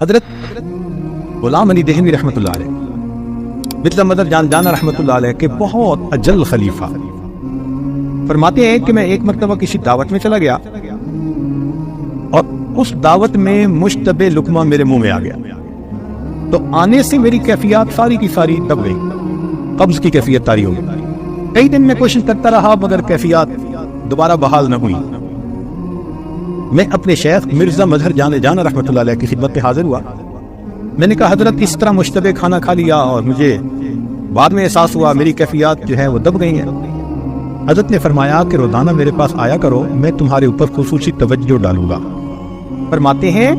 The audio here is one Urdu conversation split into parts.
حضرت غلام علی دہلوی رحمۃ اللہ علیہ مثل مدر جان جانا رحمۃ اللہ علیہ کے بہت اجل خلیفہ فرماتے ہیں کہ میں ایک مرتبہ کسی دعوت میں چلا گیا اور اس دعوت میں مشتبہ لقمہ میرے منہ میں آ گیا، تو آنے سے میری کیفیات ساری کی ساری دب گئی، قبض کی کیفیت طاری ہو گئی۔ کئی دن میں کوشش کرتا رہا مگر کیفیات دوبارہ بحال نہ ہوئی۔ میں اپنے شیخ مرزا مظہر جان جانا رحمۃ اللہ علیہ کی خدمت میں حاضر ہوا۔ میں نے کہا حضرت اس طرح مشتبہ کھانا کھا لیا اور مجھے بعد میں احساس ہوا میری کیفیات جو ہے وہ دب گئی ہیں۔ حضرت نے فرمایا کہ روزانہ میرے پاس آیا کرو، میں تمہارے اوپر خصوصی توجہ ڈالوں گا۔ فرماتے ہیں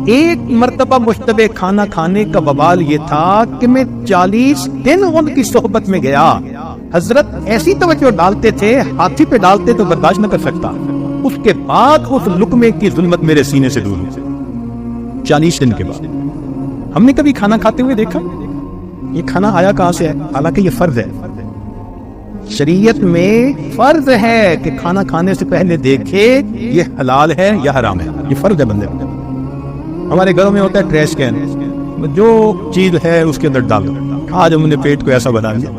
ایک مرتبہ مشتبہ کھانا کھانے کا وبال یہ تھا کہ میں 40 دن ان کی صحبت میں گیا۔ حضرت ایسی توجہ ڈالتے تھے، ہاتھی پہ ڈالتے تو برداشت نہ کر سکتا، اس کے بعد اس لقمے کی ظلمت میرے سینے سے دور ہوئی۔ 40 دن کے بعد ہم نے کبھی کھانا کھاتے ہوئے دیکھا؟ یہ کھانا آیا کہاں سے ہے؟ حالانکہ یہ فرض ہے، شریعت میں فرض ہے کہ کھانا کھانے سے پہلے دیکھے یہ حلال ہے یا حرام ہے، یہ فرض ہے بندے پر۔ ہمارے گھروں میں ہوتا ہے ٹریش کین، جو چیز ہے اس کے اندر ڈال دو۔ آج ہم نے پیٹ کو ایسا بنا لیا،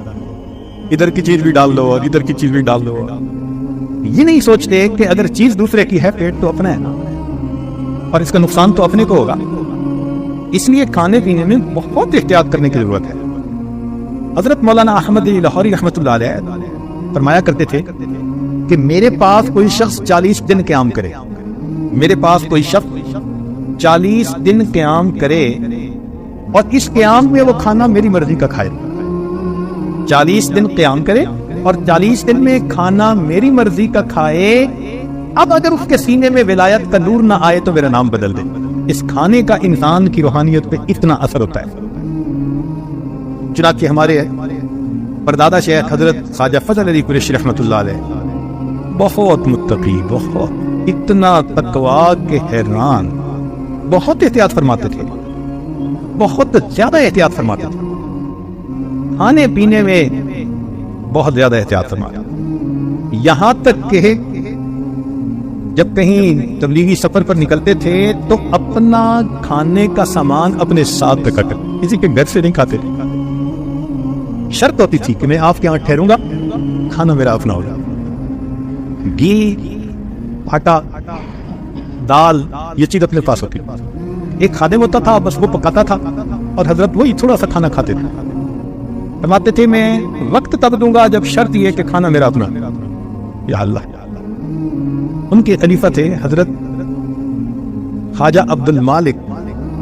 ادھر کی چیز بھی ڈال دو اور ادھر کی چیز بھی ڈال دو۔ یہ نہیں سوچتے کہ اگر چیز دوسرے کی ہے پیٹ تو اپنا ہے اور اس کا نقصان تو اپنے کو ہوگا۔ اس لیے کھانے پینے میں بہت احتیاط کرنے کی ضرورت ہے۔ حضرت مولانا احمد لاہوری رحمۃ اللہ علیہ فرمایا کرتے تھے کہ میرے پاس کوئی شخص 40 دن قیام کرے، میرے پاس کوئی شخص 40 دن قیام کرے اور اس قیام میں وہ کھانا میری مرضی کا کھائے۔ 40 دن قیام کرے اور 40 دن میں کھانا میری مرضی کا کھائے۔ اب اگر اس کے سینے میں ولایت کا نور نہ آئے تو میرا نام بدل دے۔ اس کھانے کا انسان کی روحانیت پہ اتنا اثر ہوتا ہے۔ چنانچہ ہمارے پردادا شیخ حضرت خواجہ فضل علی قریشی رحمۃ اللہ علیہ بہت متقی، بہت اتنا تقویٰ کہ حیران، بہت احتیاط فرماتے تھے، بہت زیادہ احتیاط فرماتے تھے، کھانے پینے میں بہت زیادہ احتیاط فرماتے، یہاں تک کہ جب کہیں تبلیغی سفر پر نکلتے تھے تو اپنا کھانے کا سامان اپنے ساتھ رکھا کرتے، کسی کے گھر سے نہیں کھاتے تھے۔ شرط ہوتی تھی کہ میں آپ کے یہاں ٹھہروں گا، کھانا میرا اپنا ہوگا۔ گھی، آٹا، دال، یہ چیز اپنے پاس ہوتی۔ ایک خادم ہوتا تھا، بس وہ پکاتا تھا اور حضرت وہی تھوڑا سا کھانا کھاتے تھے۔ فرماتے تھے میں وقت تب دوں گا جب شرط یہ کہ کھانا میرا اپنا۔ یا اللہ! ان کے خلیفہ تھے حضرت خواجہ عبد المالک،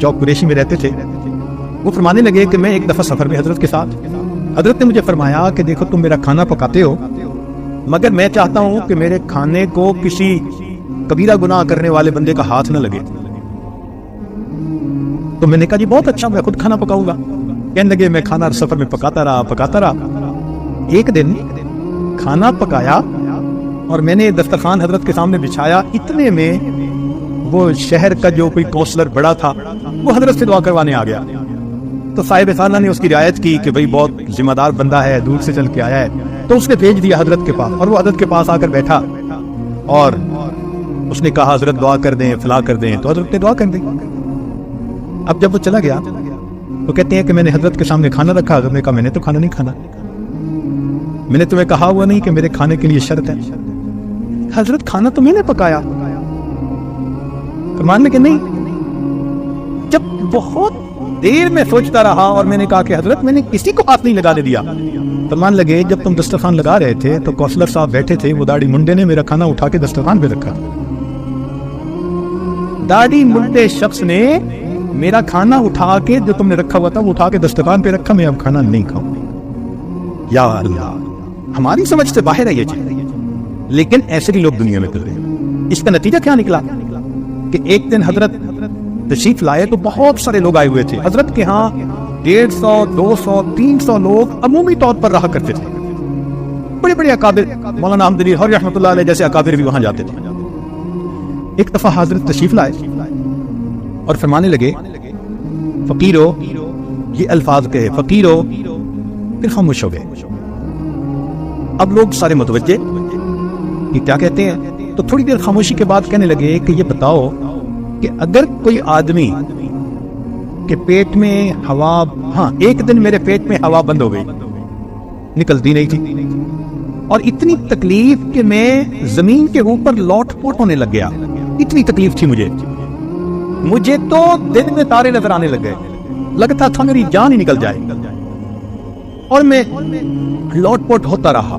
چوک قریشی میں رہتے تھے۔ وہ فرمانے لگے کہ میں ایک دفعہ سفر میں حضرت کے ساتھ، حضرت نے مجھے فرمایا کہ دیکھو تم میرا کھانا پکاتے ہو مگر میں چاہتا ہوں کہ میرے کھانے کو کسی کبیرہ گناہ کرنے والے بندے کا ہاتھ نہ لگے۔ تو میں نے کہا جی بہت اچھا، میں خود کھانا پکاؤں گا۔ کہنے لگے میں کھانا سفر میں پکاتا رہا۔ ایک دن کھانا پکایا اور میں نے دسترخوان حضرت کے سامنے بچھایا، اتنے میں وہ شہر کا جو کوئی کونسلر بڑا تھا وہ حضرت سے دعا کروانے آ گیا۔ تو صاحب خانہ نے اس کی رعایت کی کہ بھئی بہت ذمہ دار بندہ ہے، دور سے چل کے آیا ہے، تو اس نے بھیج دیا حضرت کے پاس، اور وہ حضرت کے پاس آ کر بیٹھا اور اس نے کہا حضرت دعا کر دیں، فلاں کر دیں، تو حضرت نے دعا کر دی۔ اب جب وہ چلا گیا تو کہتے ہیں کہ میں نے حضرت کے سامنے کھانا رکھا، حضرت نے کہا میں نے تو کھانا نہیں کھانا، میں نے تمہیں کہا ہوا نہیں کہ میرے کھانے کے لیے شرط ہے؟ حضرت کھانا تو میں نے پکایا۔ فرمانے کہ نہیں۔ جب بہت دیر میں سوچتا رہا اور میں نے کہا کہ حضرت میں نے کسی کو ہاتھ نہیں لگانے دیا۔ فرمان لگے جب تم دسترخوان لگا رہے تھے تو کونسلر صاحب بیٹھے تھے، وہ داڑھی منڈے نے میرا کھانا اٹھا کے دسترخوان پہ رکھا۔ داڑھی منڈے شخص نے میرا کھانا اٹھا کے جو تم نے رکھا ہوا تھا وہ اٹھا کے دسترخوان پہ رکھا، میں اب کھانا نہیں کھاؤں۔ یا اللہ! ہماری سمجھ سے باہر ہے یہ چیز، لیکن ایسے بھی لوگ دنیا میں کر رہے ہیں۔ اس کا نتیجہ کیا نکلا کہ ایک دن حضرت تشریف لائے تو بہت سارے لوگ آئے ہوئے تھے۔ حضرت کے ہاں 150، 200، 300 لوگ عمومی طور پر رہا کرتے تھے۔ بڑے بڑے اکابر، مولانا احمد علی لاہوری رحمۃ اللہ علیہ جیسے اکابر بھی وہاں جاتے تھے۔ ایک دفعہ حضرت تشریف لائے اور فرمانے لگے فقیرو، یہ الفاظ کہے فقیرو، پھر خاموش ہو گئے۔ اب لوگ سارے متوجہ کہ کیا کہتے ہیں، تو تھوڑی دیر خاموشی کے بعد کہنے لگے کہ یہ بتاؤ کہ اگر کوئی آدمی کہ پیٹ میں ہوا، ہاں ایک دن میرے پیٹ میں ہوا بند ہو گئی، نکلتی نہیں تھی، اور اتنی تکلیف کہ میں زمین کے اوپر لوٹ پوٹ ہونے لگ گیا، اتنی تکلیف تھی مجھے تو دن میں تارے نظر آنے لگ گئے، لگتا تھا میری جان ہی نکل جائے، اور میں لوٹ پوٹ ہوتا رہا۔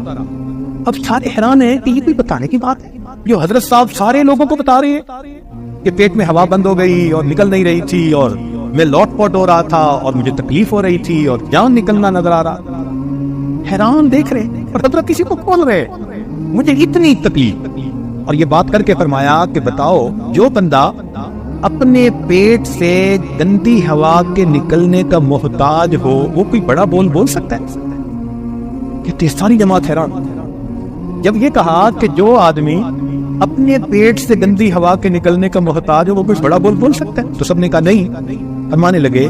اب سارے حیران ہیں کہ یہ کوئی بتانے کی بات ہے جو حضرت صاحب سارے لوگوں کو بتا رہے ہیں کہ پیٹ میں ہوا بند ہو گئی اور نکل نہیں رہی تھی، اور میں لوٹ پوٹ ہو رہا تھا، اور مجھے تکلیف ہو رہی تھی، اور جان نکلنا نظر آ رہا تھا۔ حیران دیکھ رہے اور حضرت کسی کو کھول رہے، مجھے اتنی تکلیف، اور یہ بات کر کے فرمایا کہ بتاؤ جو بندہ اپنے پیٹ سے گندی ہوا کے نکلنے کا محتاج ہو وہ کوئی بڑا بول سکتا ہے؟ کہتے ساری جماعت حیران۔ جب یہ کہا کہ جو آدمی اپنے پیٹ سے گندی ہوا کے نکلنے کا محتاج ہو وہ کچھ بڑا بول سکتا ہے، تو سب نے کہا نہیں۔ فرمانے لگے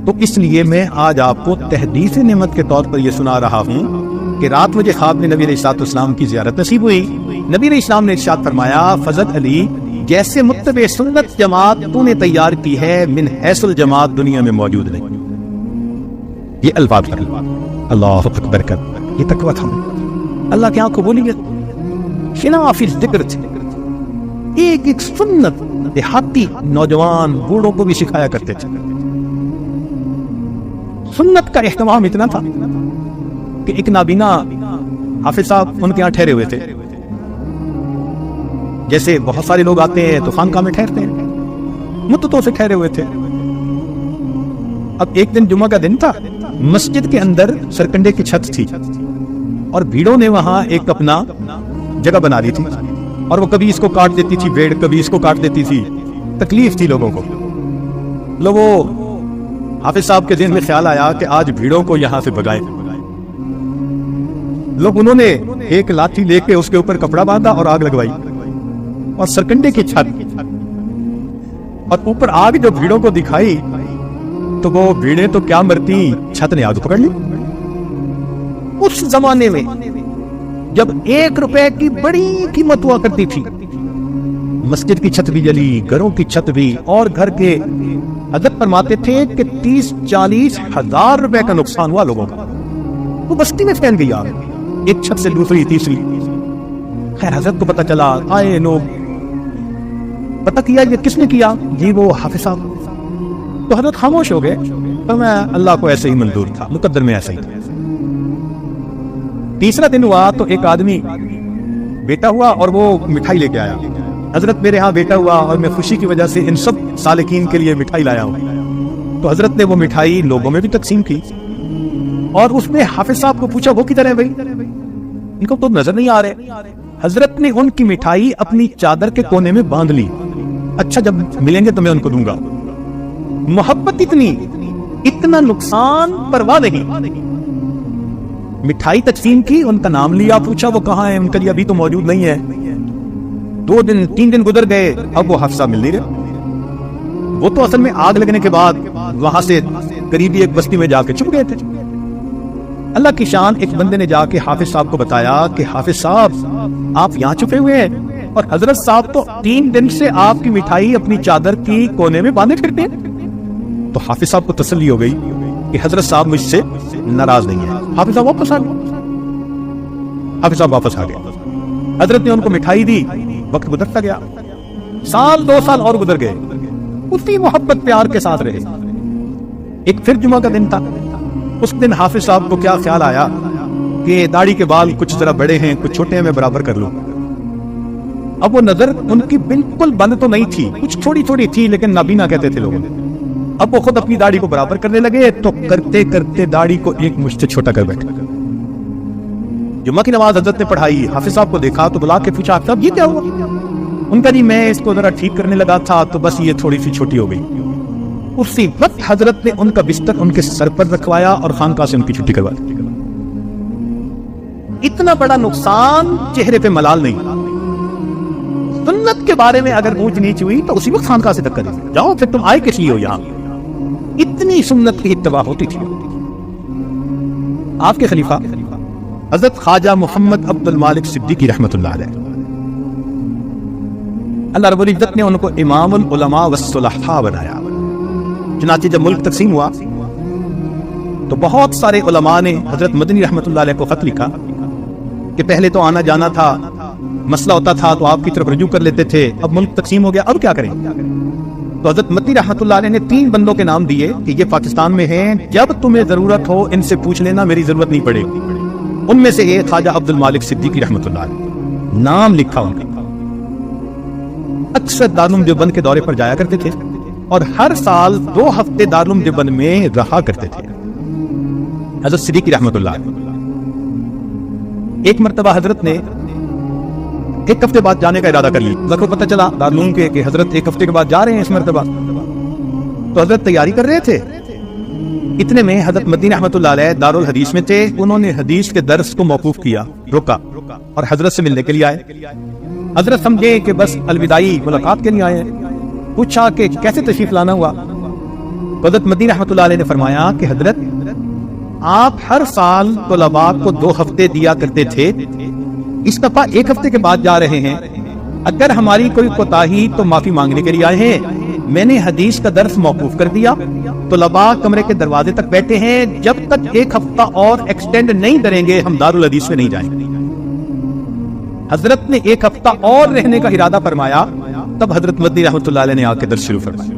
تو اس لیے میں آج آپ کو تحدیث نعمت کے طور پر یہ سنا رہا ہوں کہ رات مجھے خواب میں نبی علیہ الصلوۃ والسلام کی زیارت نصیب ہوئی۔ نبی علیہ السلام نے ارشاد فرمایا، فضل علی جیسے متبع سنت جماعت تو نے تیار کی ہے، من حیث الجماعت دنیا میں موجود نہیں۔ یہ الفاظ کر اللہ اکبر کر، یہ تقویٰ تھا اللہ کے آنکھوں بولی گئے خلاف ذکر تھے، ایک ایک سنت دیہاتی نوجوان بوڑھوں کو بھی سکھایا کرتے تھے۔ سنت کا اہتمام اتنا تھا کہ ایک نابینا حافظ صاحب ان کے یہاں ٹھہرے ہوئے تھے، جیسے بہت سارے لوگ آتے ہیں تو خانقاہ میں ٹھہرتے ہیں، مدتوں سے ٹھہرے ہوئے تھے۔ اب ایک دن جمعہ کا دن تھا، مسجد کے اندر سرکنڈے کی چھت تھی، اور بھیڑوں نے وہاں ایک اپنا جگہ بنا لی تھی، اور وہ کبھی اس کو کاٹ دیتی تھی بھیڑ، کبھی اس کو کاٹ دیتی تھی، تکلیف تھی لوگوں کو۔ لوگوں حافظ صاحب کے ذہن میں خیال آیا کہ آج بھیڑوں کو یہاں سے بھگائے۔ لوگ انہوں نے ایک لاٹھی لے کے اس کے اوپر کپڑا باندھا اور آگ لگوائی، اور سرکنڈے کی چھت اور اوپر آگ جو بھیڑوں کو دکھائی تو وہ بھیڑیں تو کیا مرتی، چھت نے آگ پکڑ لی۔ اس زمانے میں جب 1 روپے کی بڑی قیمت ہوا کرتی تھی، مسجد کی چھت بھی جلی، گھروں کی چھت بھی، اور گھر کے حضرت فرماتے تھے کہ 30-40 ہزار روپے کا نقصان ہوا لوگوں کا، وہ بستی میں پھیل گئی آگ، ایک چھت سے دوسری تیسری۔ خیر حضرت کو پتہ چلا، آئے لوگ، پتہ کیا یہ کس نے کیا، جی وہ حافظ صاحب۔ تو حضرت خاموش ہو گئے، تو میں اللہ کو ایسے ہی منظور تھا، مقدر میں ایسا ہی تھا۔ تیسرا دن ہوا تو ایک آدمی بیٹا ہوا اور وہ مٹھائی لے کے آیا، حضرت میرے ہاں بیٹا ہوا اور میں خوشی کی وجہ سے ان سب سالکین کے لیے مٹھائی لایا ہوں۔ تو حضرت نے وہ مٹھائی لوگوں میں بھی تقسیم کی، اور اس میں حافظ صاحب کو پوچھا وہ کدھر ہے بھائی، ان کو تو نظر نہیں آ رہے۔ حضرت نے ان کی مٹھائی اپنی چادر کے کونے میں باندھ لی، اچھا جب ملیں گے تو میں ان کو دوں گا۔ محبت اتنا نقصان پرواہ نہیں، مٹھائی تقسیم کی، ان کا نام لیا، پوچھا وہ کہاں ہے، ان کے لیے ابھی تو موجود نہیں ہے۔ 2 دن 3 دن گزر گئے، اب وہ حافظ صاحب مل نہیں رہے۔ وہ تو اصل میں آگ لگنے کے بعد وہاں سے قریبی ایک بستی میں جا کے چھپ گئے تھے۔ اللہ کی شان، ایک بندے نے جا کے حافظ صاحب کو بتایا کہ حافظ صاحب آپ یہاں چھپے ہوئے ہیں، اور حضرت صاحب تو 3 دن سے آپ کی مٹھائی اپنی چادر کی کونے میں باندھے پھرتے ہیں۔ تو حافظ صاحب کو تسلی ہو گئی کہ حضرت صاحب مجھ سے ناراض نہیں ہے۔ حافظ صاحب واپس آ گئے، حافظ صاحب واپس آ گئے، حضرت نے ان کو مٹھائی دی، وقت گزرتا گیا، 1 2 سال اور گزر گئے، اسی محبت پیار کے ساتھ رہے۔ ایک پھر جمعہ کا دن تھا، اس دن حافظ صاحب کو کیا خیال آیا کہ داڑھی کے بال کچھ ذرا بڑے ہیں کچھ چھوٹے ہیں، میں برابر کر لوں۔ اب وہ نظر ان کی بالکل بند تو نہیں تھی، کچھ تھوڑی تھوڑی تھی، لیکن نابینا کہتے تھے لوگ۔ اب وہ خود اپنی داڑھی کو برابر کرنے لگے تو کرتے کرتے داڑھی کو ایک مجھ سے چھوٹا کر بیٹھے۔ جمعہ کی نماز حضرت نے پڑھائی، حافظ صاحب کو دیکھا تو بلا کے پوچھا صاحب یہ کیا ہوا؟ ان کا جی میں اس کو ذرا ٹھیک کرنے لگا تھا تو بس یہ تھوڑی سی چھوٹی ہو گئی۔ اسی وقت حضرت نے ان کا بستر ان کے سر پر رکھوایا اور خانقاہ سے ان کی چھٹی کروا دی۔ اتنا بڑا نقصان چہرے پہ ملال نہیں۔ سنت کے بارے میں اگر اونچ نیچ ہوئی تو اسی وقت خانقاہ سے دھکا دے جاؤ، پھر تم آئے کس لیے ہو یہاں؟ اتنی سنت کی اتباع ہوتی تھی۔ آپ کے خلیفہ حضرت خواجہ محمد عبد المالک صدیقی رحمۃ اللہ علیہ، اللہ رب العزت نے ان کو امام العلماء والصلحاء بنایا، چنانچہ جب ملک تقسیم ہوا تو بہت سارے علماء نے حضرت مدنی رحمۃ اللہ علیہ کو خط لکھا کہ پہلے تو آنا جانا تھا، مسئلہ ہوتا تھا تو آپ کی طرف رجوع کر لیتے تھے، اب ملک تقسیم ہو گیا، اب کیا کریں؟ تو حضرت مدنی رحمۃ اللہ علیہ نے 3 بندوں کے نام دیے کہ یہ پاکستان میں ہیں، جب تمہیں ضرورت ہو ان سے پوچھ لینا، میری ضرورت نہیں پڑے گی۔ ان میں سے ایک خواجہ عبد المالک صدیقی رحمۃ اللہ علیہ، نام لکھا ان کا۔ اکثر دارالعلوم دیوبند کے دورے پر جایا کرتے تھے اور ہر سال 2 ہفتے دارالعلوم دیوبند میں رہا کرتے تھے حضرت صدیقی رحمۃ اللہ علیہ۔ ایک مرتبہ حضرت نے 1 ہفتے بعد جانے کا ارادہ کر لیا، ذکر پتہ چلا دارالعلوم کے کہ حضرت 1 ہفتے کے بعد جا رہے ہیں اس مرتبہ، تو حضرت تیاری کر رہے تھے۔ اتنے میں حضرت مدنی رحمۃ اللہ علیہ دارالحدیث میں تھے، انہوں نے حدیث کے درس کو موقوف کیا، روکا اور حضرت سے ملنے کے لیے آئے۔ حضرت سمجھے کہ بس الوداعی ملاقات کے لیے آئے ہیں، پوچھا کہ کیسے تشریف لانا ہوا؟ تو حضرت مدنی رحمۃ اللہ علیہ نے فرمایا کہ حضرت آپ ہر سال طلباء کو 2 ہفتے دیا کرتے تھے، اس دفعہ 1 ہفتے کے بعد جا رہے ہیں، اگر ہماری کوئی کوتاہی تو معافی مانگنے کے لیے آئے ہیں۔ میں نے حدیث کا درس موقوف کر دیا، طلباء کمرے کے دروازے تک بیٹھے ہیں، جب تک 1 ہفتہ اور ایکسٹینڈ نہیں کریں گے ہم دارالحدیث میں نہیں جائیں گے۔ حضرت نے 1 ہفتہ اور رہنے کا ارادہ فرمایا، تب حضرت مدنی رحمۃ اللہ علیہ نے آ کے درس شروع فرمایا۔